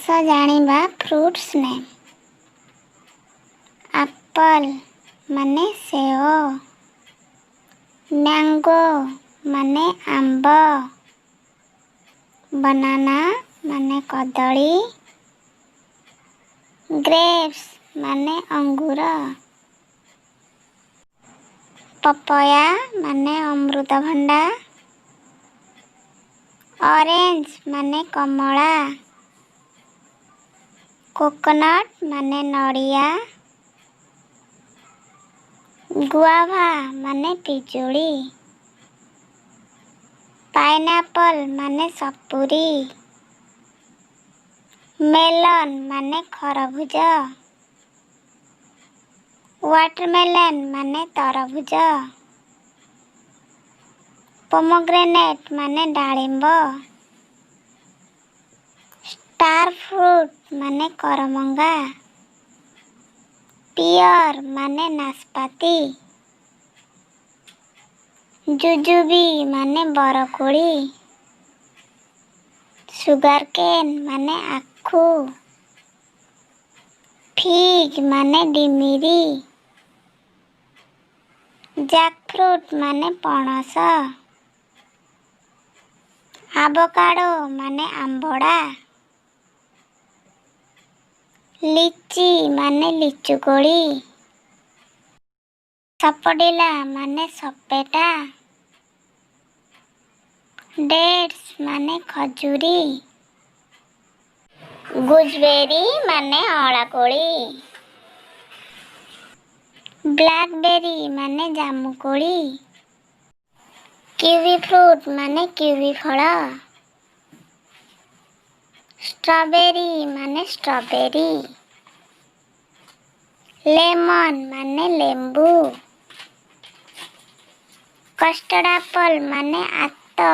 ଜାଣିବା fruits name. Apple ମାନେ ସେଓ, ମ୍ୟାଙ୍ଗୋ ମାନେ ଆମ୍ବ, ବାନାନା ମାନେ କଦଳୀ, ଗ୍ରେପ୍ସ ମାନେ ଅଙ୍ଗୁର, ପପୟା ମାନେ ଅମୃତଭଣ୍ଡା, ଅରେଞ୍ଜ ମାନେ କମଳା, କୋକୋନଟ୍ ମାନେ ନଡ଼ିଆ, ଗୁଆଭା ମାନେ ପିଜୁଳି, ପାଇନାପଲ୍ ମାନେ ସପୁରୀ, ମେଲନ୍ ମାନେ ଖରଭୁଜ, ୱାଟରମେଲନ୍ ମାନେ ତରଭୁଜ, ପୋମଗ୍ରେନେଟ୍ ମାନେ ଡାଳିମ୍ବ, ଷ୍ଟାର ଫ୍ରୁଟ୍ ମାନେ କରମଙ୍ଗା, ପିୟର୍ ମାନେ ନାସପାତି, ଜୁଜୁବି ମାନେ ବରକୋଳି, ସୁଗାର କେନ୍ ମାନେ ଆଖୁ, ଫିଗ୍ ମାନେ ଡିମିରି, ଜ୍ୟାକଫ୍ରୁଟ୍ ମାନେ ପଣସ, ଆଭୋକାଡୋ ମାନେ ଆମ୍ବଡ଼ା, ଲିଚି ମାନେ ଲିଚୁକୋଳି, ସପଡ଼ିଲା ମାନେ ସପେଟା, ଡେଟ୍ସ ମାନେ ଖଜୁରୀ, ଗୁଜବେରୀ ମାନେ ଅଁଳାକୋଳି, ବ୍ଲାକବେରୀ ମାନେ ଜାମୁକୋଳି, କିୱି ଫ୍ରୁଟ୍ ମାନେ କିୱି ଫଳ, ଷ୍ଟ୍ରବେରୀ ମାନେ ଷ୍ଟ୍ରବେରୀ, ଲେମନ୍ ମାନେ ଲେମ୍ବୁ, କଷ୍ଟର୍ଡ ଆପଲ୍ ମାନେ ଆତ,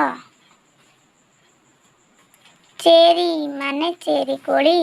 ଚେରି ମାନେ ଚେରି କୋଳି।